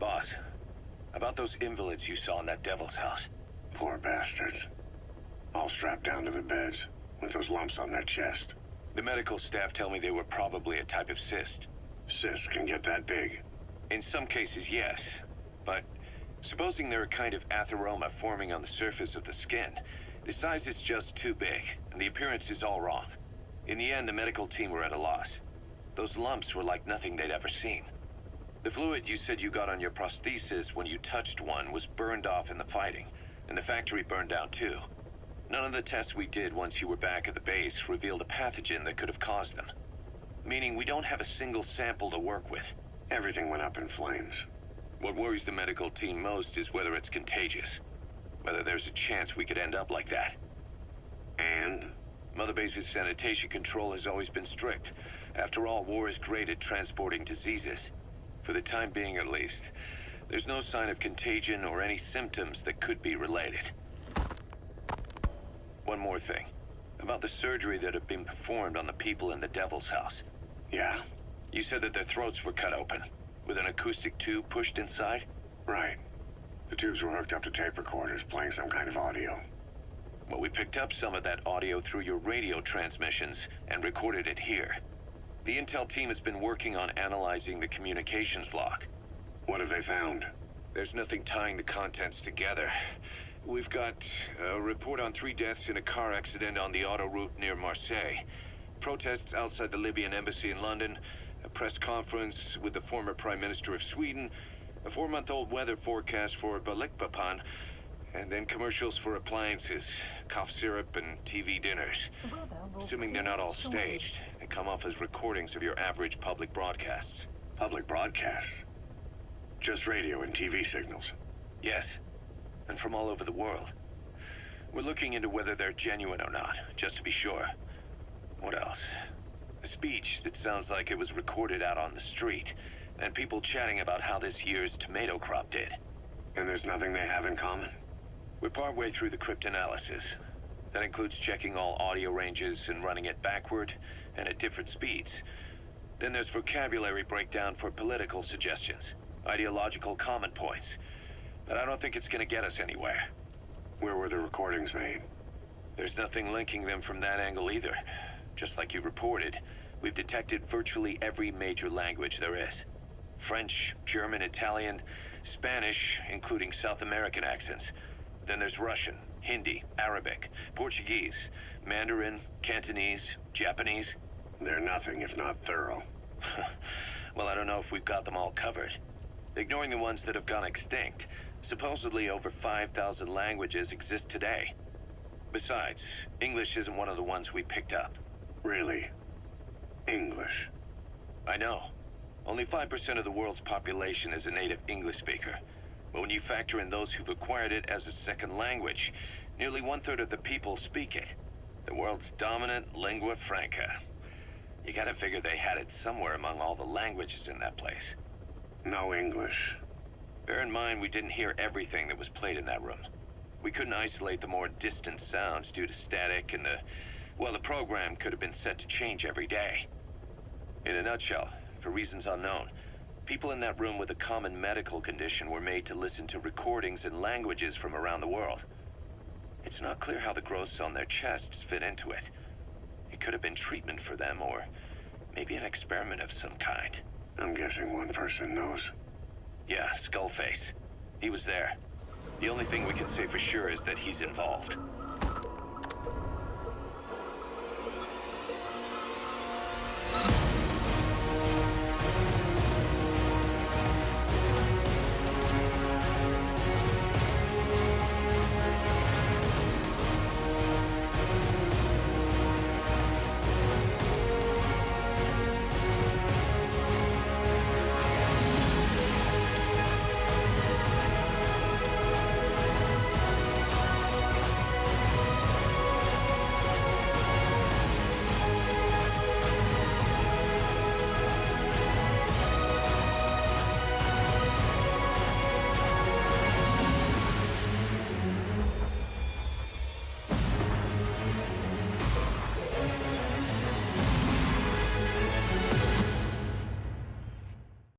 boss. About those invalids you saw in that devil's house. Poor bastards. All strapped down to the beds, with those lumps on their chest. The medical staff tell me they were probably a type of cyst. Cysts can get that big. In some cases, yes. But supposing they're a kind of atheroma forming on the surface of the skin, the size is just too big, and the appearance is all wrong. In the end, the medical team were at a loss. Those lumps were like nothing they'd ever seen. The fluid you said you got on your prosthesis when you touched one was burned off in the fighting, and the factory burned down too. None of the tests we did once you were back at the base revealed a pathogen that could have caused them. Meaning we don't have a single sample to work with. Everything went up in flames. What worries the medical team most is whether it's contagious. Whether there's a chance we could end up like that. And? Motherbase's sanitation control has always been strict. After all, war is great at transporting diseases. For the time being at least, there's no sign of contagion or any symptoms that could be related. One more thing. About the surgery that had been performed on the people in the Devil's House. Yeah. You said that their throats were cut open, with an acoustic tube pushed inside? Right. The tubes were hooked up to tape recorders, playing some kind of audio. Well, we picked up some of that audio through your radio transmissions and recorded it here. The intel team has been working on analyzing the communications log. What have they found? There's nothing tying the contents together. We've got a report on 3 deaths in a car accident on the autoroute near Marseille. Protests outside the Libyan embassy in London, a press conference with the former Prime Minister of Sweden, a 4-month-old weather forecast for Balikpapan, and then commercials for appliances, cough syrup, and TV dinners. Assuming they're not all staged, they come off as recordings of your average public broadcasts. Public broadcasts? Just radio and TV signals? Yes, and from all over the world. We're looking into whether they're genuine or not, just to be sure. What else? A speech that sounds like it was recorded out on the street, and people chatting about how this year's tomato crop did. And there's nothing they have in common? We're partway through the cryptanalysis. That includes checking all audio ranges and running it backward and at different speeds. Then there's vocabulary breakdown for political suggestions, ideological comment points. But I don't think it's going to get us anywhere. Where were the recordings made? There's nothing linking them from that angle either. Just like you reported, we've detected virtually every major language there is. French, German, Italian, Spanish, including South American accents. Then there's Russian, Hindi, Arabic, Portuguese, Mandarin, Cantonese, Japanese. They're nothing if not thorough. Well, I don't know if we've got them all covered. Ignoring the ones that have gone extinct, supposedly over 5,000 languages exist today. Besides, English isn't one of the ones we picked up. Really? English? I know. Only 5% of the world's population is a native English speaker. But when you factor in those who've acquired it as a second language, nearly 1/3 of the people speak it. The world's dominant lingua franca. You gotta figure they had it somewhere among all the languages in that place. No English. Bear in mind, we didn't hear everything that was played in that room. We couldn't isolate the more distant sounds due to static, and the program could have been set to change every day. In a nutshell, for reasons unknown, people in that room with a common medical condition were made to listen to recordings in languages from around the world. It's not clear how the growths on their chests fit into it. It could have been treatment for them, or maybe an experiment of some kind. I'm guessing one person knows. Yeah, Skullface. He was there. The only thing we can say for sure is that he's involved.